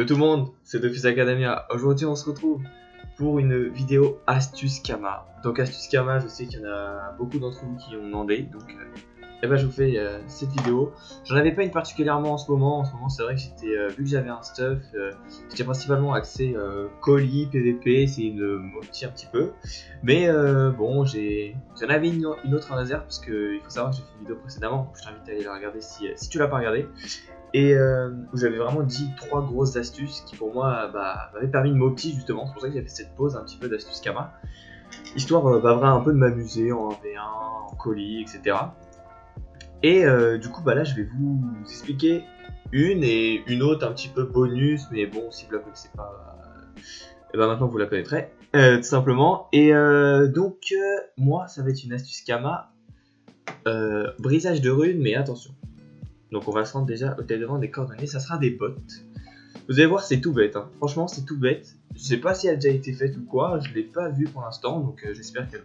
Yo tout le monde, c'est Dofus Academia. Aujourd'hui on se retrouve pour une vidéo astuce Kama. Donc astuce Kama, je sais qu'il y en a beaucoup d'entre vous qui ont demandé, donc eh ben, je vous fais cette vidéo. J'en avais pas une particulièrement en ce moment. C'est vrai que j'étais, vu que j'avais un stuff, j'étais principalement axé colis, PVP, essayer de m'optir un petit peu. Mais bon, j'en avais une autre en réserve parce qu'il faut savoir que j'ai fait une vidéo précédemment, donc je t'invite à aller la regarder si tu l'as pas regardé. Et où j'avais vraiment dit 3 grosses astuces qui pour moi m'avaient permis de m'opti justement. C'est pour ça que j'ai fait cette pause un petit peu d'astuces Kama. Histoire vraiment un peu de m'amuser en 1v1, en colis, etc. Et du coup là je vais vous expliquer une et une autre un petit peu bonus. Mais bon, si vous la connaissez pas, et maintenant vous la connaîtrez tout simplement. Et donc moi ça va être une astuce Kama. Brisage de runes, mais attention. Donc on va se rendre déjà au devant des coordonnées, ça sera des bots. Vous allez voir, c'est tout bête, hein. Franchement c'est tout bête. Je sais pas si elle a déjà été faite ou quoi, je l'ai pas vue pour l'instant, donc j'espère qu'elle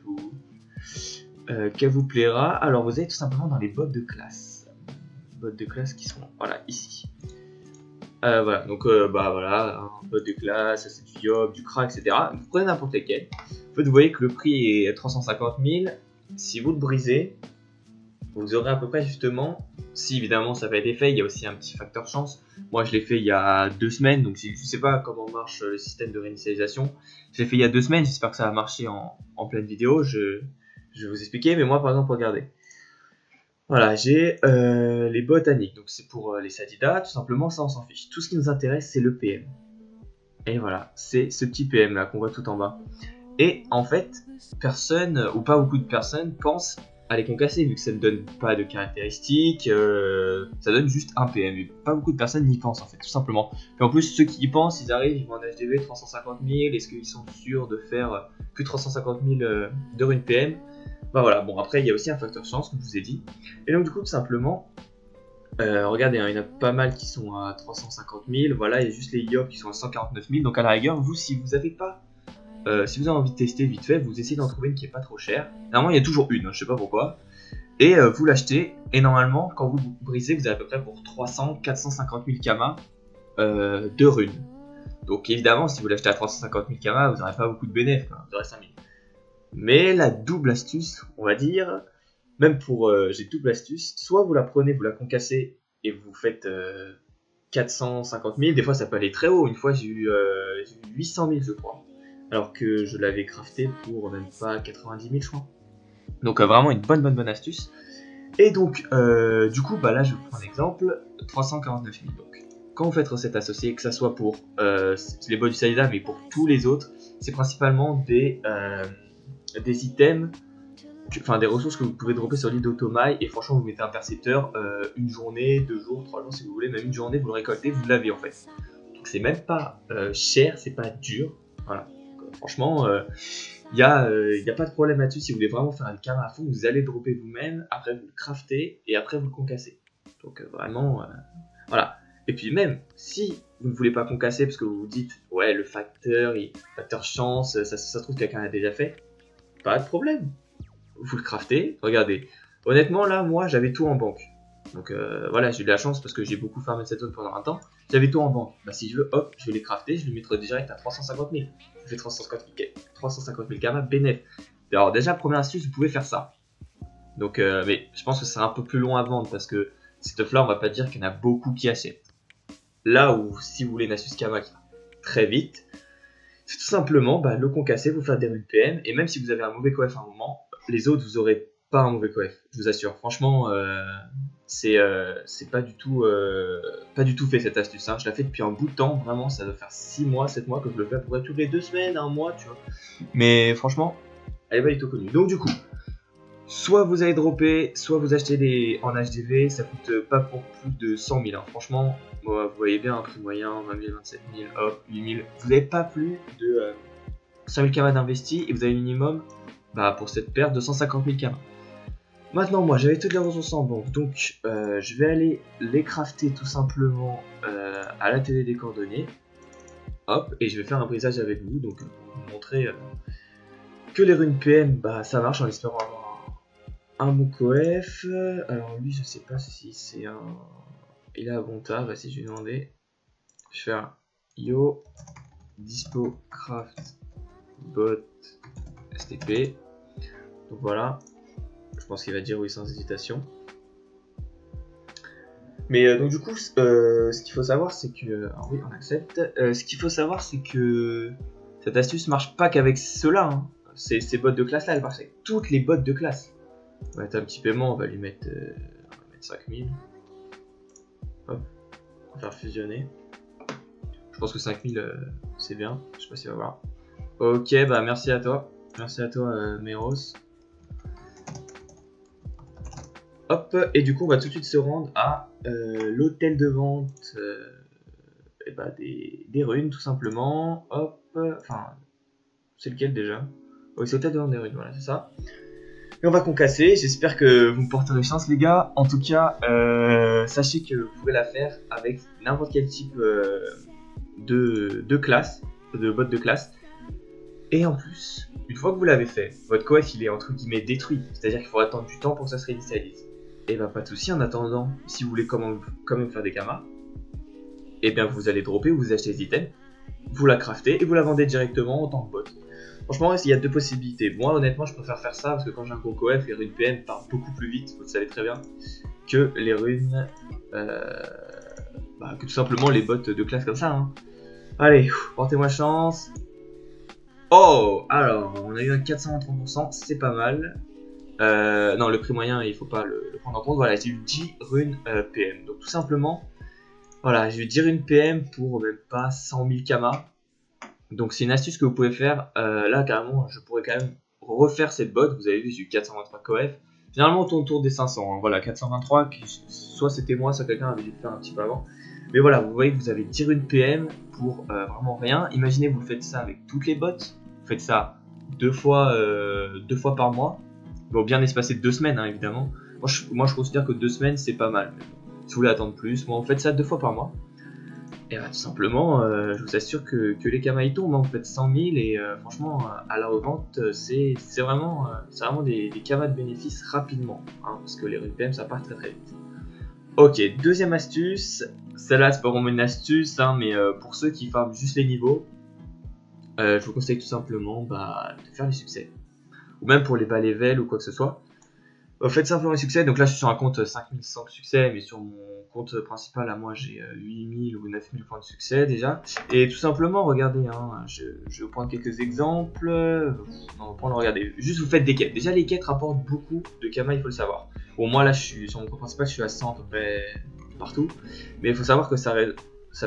vous plaira. Alors vous allez tout simplement dans les bots de classe. Bots de classe qui sont, voilà, ici. Voilà, donc voilà, un bot de classe, c'est du Yob, du Kra, etc. Vous prenez n'importe lequel. En fait, vous voyez que le prix est 350 000. Si vous le brisez, vous aurez à peu près justement, si évidemment ça n'a pas été fait, il y a aussi un petit facteur chance. Moi je l'ai fait il y a 2 semaines, donc je ne sais pas comment marche le système de réinitialisation. Je l'ai fait il y a 2 semaines, j'espère que ça va marcher en pleine vidéo, je vais vous expliquer. Mais moi par exemple, regardez. Voilà, j'ai les botaniques, donc c'est pour les Sadidas, tout simplement, ça on s'en fiche. Tout ce qui nous intéresse c'est le PM. Et voilà, c'est ce petit PM là qu'on voit tout en bas. Et en fait, personne, ou pas beaucoup de personnes, pensent à les concasser, vu que ça ne donne pas de caractéristiques, ça donne juste un PM. Et pas beaucoup de personnes n'y pensent en fait, tout simplement. Et en plus, ceux qui y pensent, ils arrivent, ils vont en HDV 350 000, est-ce qu'ils sont sûrs de faire plus de 350 000 de runes PM? Bah voilà, bon après il y a aussi un facteur chance, comme je vous ai dit. Et donc du coup, tout simplement, regardez, hein, il y en a pas mal qui sont à 350 000, voilà, il y a juste les Yop qui sont à 149 000, donc à la rigueur, vous, si vous avez pas... si vous avez envie de tester vite fait, vous essayez d'en trouver une qui est pas trop chère. Normalement, il y a toujours une, hein, je sais pas pourquoi. Et vous l'achetez. Et normalement, quand vous brisez, vous avez à peu près pour 300-450 000 Kama de runes. Donc évidemment, si vous l'achetez à 350 000 Kama, vous n'aurez pas beaucoup de bénéfices, vous aurez 5 000. Mais la double astuce, on va dire, même pour j'ai double astuce, soit vous la prenez, vous la concassez et vous faites 450 000. Des fois, ça peut aller très haut. Une fois, j'ai eu 800 000, je crois. Alors que je l'avais crafté pour même pas 90 000 je crois. Donc vraiment une bonne astuce. Et donc du coup là je vous prends un exemple, 349 000. Donc quand vous faites recette associée, que ça soit pour les bots du Salida mais pour tous les autres, c'est principalement des items, enfin des ressources que vous pouvez dropper sur l'île d'Automai. Et franchement vous mettez un percepteur, une journée, 2 jours, 3 jours si vous voulez, même une journée vous le récoltez, vous l'avez en fait. Donc c'est même pas cher, c'est pas dur, voilà. Franchement, il n'y a pas de problème là-dessus. Si vous voulez vraiment faire une Kama à fond, vous allez dropper vous-même, après vous le craftez et après vous le concassez. Donc vraiment, voilà. Et puis même, si vous ne voulez pas concasser parce que vous vous dites, ouais, le facteur chance, ça se trouve que quelqu'un l'a déjà fait, pas de problème. Vous le craftez, regardez. Honnêtement, là, moi, j'avais tout en banque. Donc voilà, j'ai eu de la chance parce que j'ai beaucoup farmé cette zone pendant un temps. J'avais tout en banque. Bah, si je veux, hop, je vais les crafter, je les mettrai direct à 350 000. Je fais 350 000 Kama bénéf. Alors déjà, première astuce, vous pouvez faire ça. Donc, mais je pense que c'est un peu plus long à vendre parce que cette stuff-là, on va pas dire qu'il y en a beaucoup qui achètent. Là où, si vous voulez une astuce Kama qui va très vite, c'est tout simplement le concasser, vous faire des runes PM. Et même si vous avez un mauvais coef à un moment, les autres, vous aurez pas un mauvais coef, je vous assure. Franchement, c'est pas du tout fait cette astuce, hein. Je la fais depuis un bout de temps, vraiment, ça doit faire 6 mois, 7 mois que je le fais à peu près toutes les 2 semaines, 1 mois, tu vois. Mais franchement, elle est pas du tout connue. Donc du coup, soit vous allez dropper, soit vous achetez en HDV, ça coûte pas pour plus de 100 000, hein. Franchement, vous voyez bien un prix moyen, 20 000, 27 000, hop, 8 000. Vous n'avez pas plus de 100 000 Kama d'investi et vous avez minimum, pour cette paire, 250 000 Kama. Maintenant, moi, j'avais toutes les ressources en banque, donc je vais aller les crafter tout simplement à la télé des coordonnées. Hop, et je vais faire un brisage avec vous, donc pour vous montrer que les runes PM, ça marche en espérant avoir un bon coef. Alors lui, je sais pas si c'est un... Il est à bon tas, si je lui demandais. Je vais faire yo dispo craft bot stp. Donc voilà, je pense qu'il va dire oui sans hésitation. Mais donc du coup, ce qu'il faut savoir, c'est que... Ah oui, on accepte. Ce qu'il faut savoir, c'est que cette astuce marche pas qu'avec ceux-là. Hein. Ces bots de classe là, elle marche avec toutes les bots de classe. On va mettre un petit paiement, on va lui mettre, 5000. Hop, on va faire fusionner. Je pense que 5000 c'est bien, je sais pas si on va voir. Ok, bah merci à toi. Merci à toi, Meros. Hop, et du coup, on va tout de suite se rendre à l'hôtel de vente et bah, des runes, tout simplement. Hop, enfin, c'est lequel déjà? Oui, c'est l'hôtel de vente des runes, voilà, c'est ça. Et on va concasser, j'espère que vous me porterez chance, les gars. En tout cas, sachez que vous pouvez la faire avec n'importe quel type de classe, de bot de classe. Et en plus, une fois que vous l'avez fait, votre coef il est entre guillemets détruit, c'est-à-dire qu'il faut attendre du temps pour que ça se réinitialise. Et bah pas de souci, en attendant, si vous voulez quand même faire des kamas, et bien vous allez dropper ou vous achetez des items, vous la craftez et vous la vendez directement en tant que bot. Franchement, il y a deux possibilités. Moi honnêtement je préfère faire ça parce que quand j'ai un gros coef, les runes PM partent beaucoup plus vite, vous le savez très bien, que les runes, que tout simplement les bots de classe comme ça. Hein. Allez, portez-moi chance. Oh, alors, on a eu un 423%, c'est pas mal. Non, le prix moyen, il faut pas le prendre en compte. Voilà, j'ai eu 10 runes PM. Donc tout simplement, voilà, j'ai eu 10 runes PM pour même pas 100 000 kamas. Donc c'est une astuce que vous pouvez faire. Là, carrément, je pourrais quand même refaire cette bot. Vous avez vu, j'ai eu 423 coef. Généralement, on tourne autour des 500. Hein. Voilà, 423, soit c'était moi, soit quelqu'un avait dû le faire un petit peu avant. Mais voilà, vous voyez que vous avez 10 runes PM pour vraiment rien. Imaginez, vous faites ça avec toutes les bots. Vous faites ça deux fois par mois. Bon, bien espacé de 2 semaines, hein, évidemment. Moi, je considère que 2 semaines, c'est pas mal. Si vous voulez attendre plus, moi, vous faites ça 2 fois par mois. Et bah, tout simplement, je vous assure que les kamas ils tombent. Hein, vous faites 100 000 et franchement, à la revente, c'est vraiment des kamas de bénéfices rapidement. Hein, parce que les runes PM, ça part très très vite. Ok, deuxième astuce. Celle-là, c'est pas vraiment une astuce, hein, mais pour ceux qui farment juste les niveaux, je vous conseille tout simplement de faire les succès. Ou même pour les bas level ou quoi que ce soit. Faites simplement les succès. Donc là, je suis sur un compte 5100 succès, mais sur mon compte principal, à moi, j'ai 8000 ou 9000 points de succès déjà. Et tout simplement, regardez, hein, je vais vous prendre quelques exemples. On va prendre, regardez, juste vous faites des quêtes. Déjà, les quêtes rapportent beaucoup de kamas, il faut le savoir. Bon, moi là, je suis sur mon compte principal, je suis à 100 à peu près partout. Mais il faut savoir que ça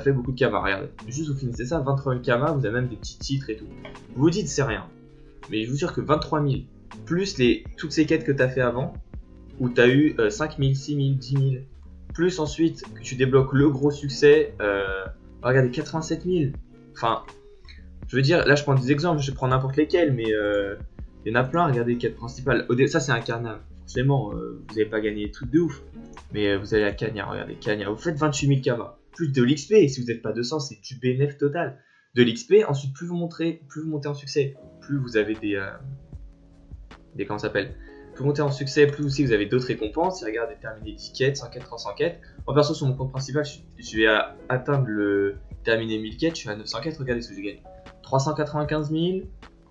fait beaucoup de kamas. Regardez, juste vous finissez ça, 23 000 kamas, vous avez même des petits titres et tout. Vous vous dites, c'est rien. Mais je vous jure que 23 000, plus toutes ces quêtes que tu as fait avant, où tu as eu 5 000, 6 000, 10 000, plus ensuite que tu débloques le gros succès, regardez, 87 000. Enfin, je veux dire, là je prends des exemples, je prends n'importe lesquels, mais il y en a plein, regardez les quêtes principales. Ça c'est un carnam, forcément, vous n'allez pas gagner des trucs de ouf, mais vous allez à Cagnard, regardez, Cagnard, vous faites 28 000 kamas, plus de l'XP, si vous n'êtes pas 200, c'est du bénéf total. De l'XP, ensuite plus vous montez en succès, plus vous avez des comment ça s'appelle, plus vous montez en succès, plus aussi vous avez d'autres récompenses. Regardez, terminer 10 quêtes, 100 quêtes, 300 quêtes. En perso, sur mon compte principal, je vais atteindre terminer 1000 quêtes, je suis à 900 quêtes, regardez ce que j'ai gagné. 395 000,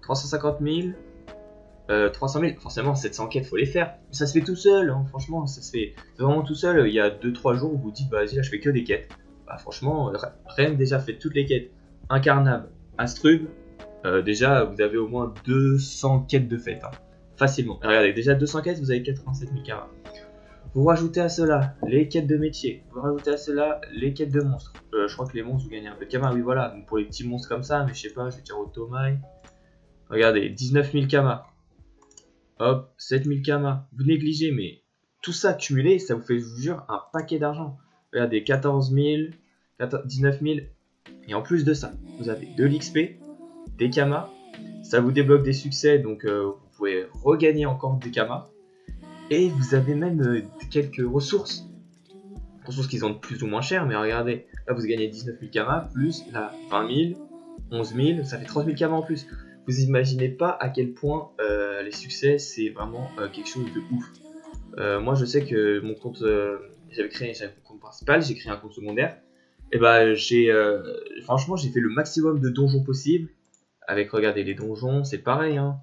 350 000, 300 000, forcément 700 quêtes, faut les faire. Mais ça se fait tout seul, hein, franchement, ça se fait vraiment tout seul. Il y a 2-3 jours où vous dites, bah vas-y, là je fais que des quêtes. Bah franchement, Rennes déjà fait toutes les quêtes. Incarnable, Astrub, déjà vous avez au moins 200 quêtes de fête. Hein. Facilement. Regardez, déjà 200 quêtes, vous avez 87 000 kamas. Vous rajoutez à cela les quêtes de métier. Vous rajoutez à cela les quêtes de monstres. Je crois que les monstres, vous gagnez un peu de kamas. Oui, voilà. Donc pour les petits monstres comme ça, mais je sais pas, je vais dire au Tomai. Regardez, 19 000 kamas. Hop, 7 000 kamas. Vous négligez, mais tout ça cumulé, ça vous fait, je vous jure, un paquet d'argent. Regardez, 14 000, 19 000. Et en plus de ça, vous avez de l'XP, des kamas. Ça vous débloque des succès, donc vous pouvez regagner encore des kamas. Et vous avez même quelques ressources. Ressources qui sont plus ou moins chères, mais regardez, là vous gagnez 19 000 kamas, plus là 20 000, 11 000, ça fait 30 000 kamas en plus. Vous imaginez pas à quel point les succès c'est vraiment quelque chose de ouf. Moi je sais que mon compte, j'avais un compte principal, j'ai créé un compte secondaire. Et bah franchement j'ai fait le maximum de donjons possible. Avec, regardez, les donjons, c'est pareil, hein.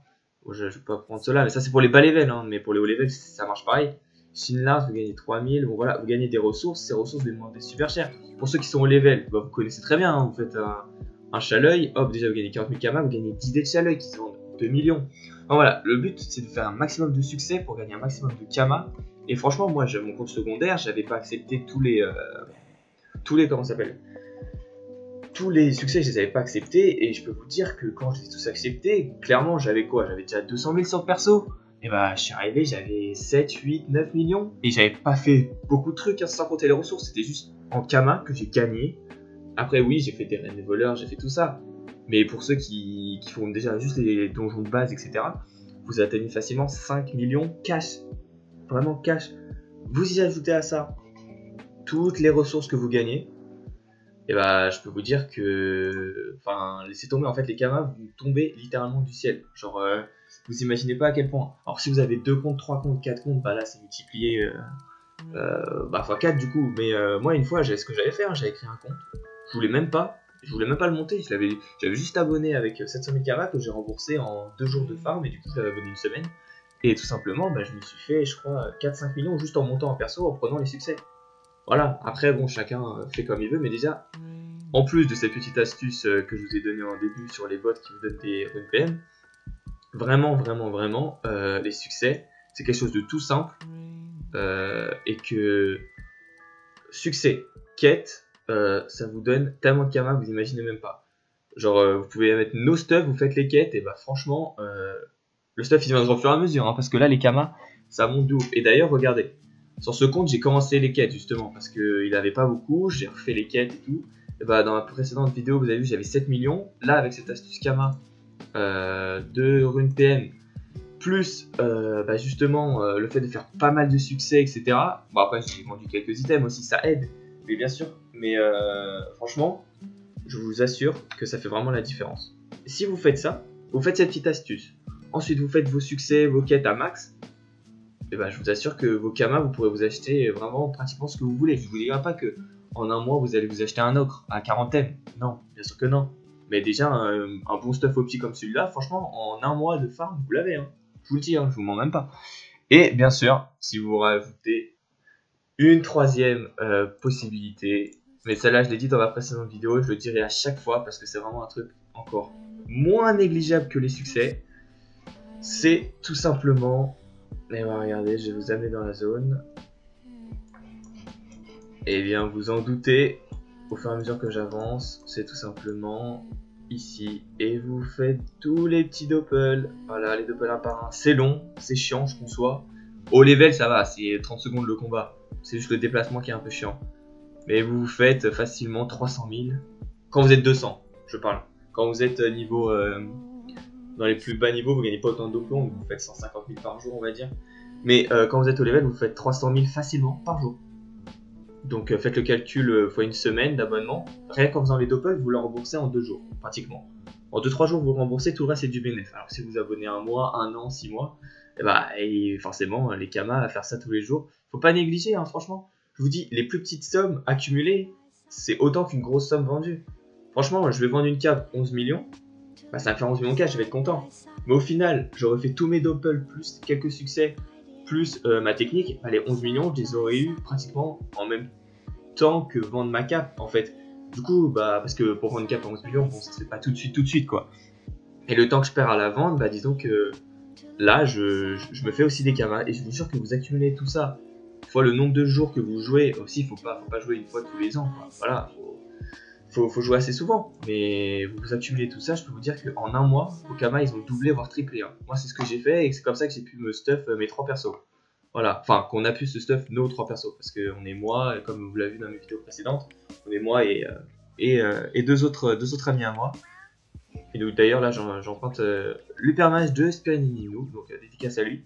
Bon, je vais pas prendre cela, mais ça c'est pour les bas levels, hein. Mais pour les hauts levels, ça marche pareil. Shinlars, vous gagnez 3000, bon voilà, vous gagnez des ressources, ces ressources vous les demandez super cher. Pour ceux qui sont au level, bah, vous connaissez très bien, hein. Vous faites un chaleuil, hop, déjà vous gagnez 40 000 kamas, vous gagnez 10 dés de chaleuil qui se vendent 2 millions. Donc voilà, le but c'est de faire un maximum de succès pour gagner un maximum de kamas. Et franchement, moi, mon compte secondaire, j'avais pas accepté tous les comment ça s'appelle, tous les succès, je les avais pas acceptés. Et je peux vous dire que quand je les ai tous acceptés, clairement, j'avais quoi? J'avais déjà 200 000 sur le perso. Et bah, je suis arrivé, j'avais 7, 8, 9 millions. Et j'avais pas fait beaucoup de trucs, hein, sans compter les ressources. C'était juste en Kama que j'ai gagné. Après, oui, j'ai fait des reines des voleurs, j'ai fait tout ça. Mais pour ceux qui font déjà juste les donjons de base, etc., vous atteignez facilement 5 millions cash. Vraiment cash. Vous y ajoutez à ça toutes les ressources que vous gagnez. Et bah, je peux vous dire que, enfin, laissez tomber, en fait, les kamas vous tombez littéralement du ciel. Genre, vous imaginez pas à quel point. Alors, si vous avez 2 comptes, 3 comptes, 4 comptes, bah là, c'est multiplié, bah, x4 du coup. Mais moi, une fois, ce que j'avais fait, hein, j'avais créé un compte. Je voulais même pas le monter. J'avais juste abonné avec 700 000 kamas que j'ai remboursé en 2 jours de farm. Et du coup, je l'avais abonné une semaine. Et tout simplement, bah, je me suis fait, je crois, 4-5 millions juste en montant en perso, en prenant les succès. Voilà, après, bon, chacun fait comme il veut, mais déjà, en plus de cette petite astuce que je vous ai donnée en début sur les bots qui vous donnent des runes PM, vraiment, les succès, c'est quelque chose de tout simple, et que succès, quête, ça vous donne tellement de kamas, vous imaginez même pas. Genre, vous pouvez mettre no stuff, vous faites les quêtes, et bah franchement, le stuff il viendra au fur et à mesure, hein, parce que là, les kamas, ça monte de ouf. Et d'ailleurs, regardez, sur ce compte, j'ai commencé les quêtes justement, parce qu'il n'avait pas beaucoup, j'ai refait les quêtes et tout. Et bah, dans la précédente vidéo, vous avez vu, j'avais 7 millions. Là, avec cette astuce Kama de rune PM, plus bah, justement le fait de faire pas mal de succès, etc. Bon, après, j'ai vendu quelques items aussi, ça aide, mais bien sûr. Mais franchement, je vous assure que ça fait vraiment la différence. Si vous faites ça, vous faites cette petite astuce. Ensuite, vous faites vos succès, vos quêtes à max. Et ben, je vous assure que vos kamas, vous pourrez vous acheter vraiment pratiquement ce que vous voulez. Je ne vous dirai pas que en un mois, vous allez vous acheter un ocre à quarantaine. Non, bien sûr que non. Mais déjà, un bon stuff opti comme celui-là, franchement, en un mois de farm, vous l'avez. Hein. Je vous le dis, hein, je vous mens même pas. Et bien sûr, si vous rajoutez une troisième possibilité, mais celle-là, je l'ai dit dans ma précédente vidéo, je le dirai à chaque fois parce que c'est vraiment un truc encore moins négligeable que les succès. C'est tout simplement... Et bah regardez, je vais vous amener dans la zone. Et bien vous en doutez, au fur et à mesure que j'avance, c'est tout simplement ici. Et vous faites tous les petits doppels. Voilà, les doppels un par un. C'est long, c'est chiant, je conçois. Au level, ça va, c'est 30 secondes le combat. C'est juste le déplacement qui est un peu chiant. Mais vous faites facilement 300 000. Quand vous êtes 200, je parle. Quand vous êtes niveau... dans les plus bas niveaux, vous gagnez pas autant de doppelons, donc vous faites 150 000 par jour, on va dire. Mais quand vous êtes au level, vous faites 300 000 facilement par jour. Donc faites le calcul fois une semaine d'abonnement. Rien qu'en faisant les doppels, vous le remboursez en 2 jours, pratiquement. En 2-3 jours, vous le remboursez, tout le reste c'est du bénéfice. Alors si vous abonnez un mois, 1 an, 6 mois, et forcément, les kamas à faire ça tous les jours, faut pas négliger, hein, franchement. Je vous dis, les plus petites sommes accumulées, c'est autant qu'une grosse somme vendue. Franchement, je vais vendre une cave 11 millions, bah, ça va faire 11 millions de cash, je vais être content. Mais au final, j'aurais fait tous mes doppels, plus quelques succès, plus ma technique, bah, les 11 millions, je les aurais eu pratiquement en même temps que vendre ma cape, en fait. Du coup, bah, parce que pour vendre une cape à 11 millions, bon, ça se fait pas tout de suite, quoi. Et le temps que je perds à la vente, bah, disons que là, je me fais aussi des kamas, et je vous jure que vous accumulez tout ça, fois le nombre de jours que vous jouez, aussi, faut pas jouer une fois tous les ans, quoi. Voilà, faut jouer assez souvent, mais vous accumulez tout ça, je peux vous dire qu'en un mois, vos kamas ils ont doublé voire triplé. Hein. Moi c'est ce que j'ai fait et c'est comme ça que j'ai pu me stuff mes 3 persos. Voilà, enfin qu'on a pu se stuff nos 3 persos, parce qu'on est moi, comme vous l'avez vu dans mes vidéos précédentes, on est moi et deux autres amis à moi. Et donc d'ailleurs là j'emprunte l'hypermatch de Spirininu, donc dédicace à lui.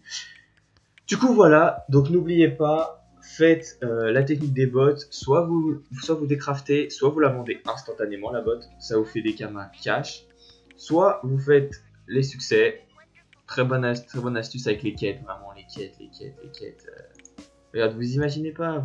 Du coup voilà, donc n'oubliez pas, faites la technique des bots, soit vous décraftez, soit vous la vendez instantanément la bot, ça vous fait des kamas cash, soit vous faites les succès, très bonne astuce avec les quêtes, vraiment les quêtes. Regarde, vous imaginez pas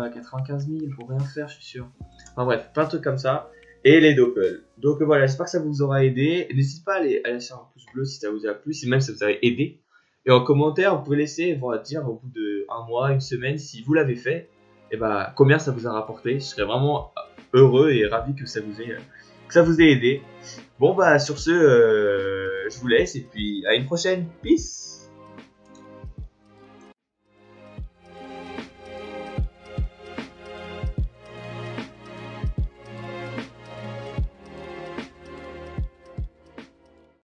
95 000 pour rien faire, je suis sûr. Enfin bref, plein de trucs comme ça. Et les doppels. Donc voilà, j'espère que ça vous aura aidé. N'hésitez pas à laisser un pouce bleu si ça vous a plu, si même ça vous a aidé. Et en commentaire, vous pouvez laisser, dire au bout d'un mois, une semaine, si vous l'avez fait, et bah combien ça vous a rapporté. Je serais vraiment heureux et ravi que ça vous ait aidé. Bon bah sur ce, je vous laisse et puis à une prochaine. Peace.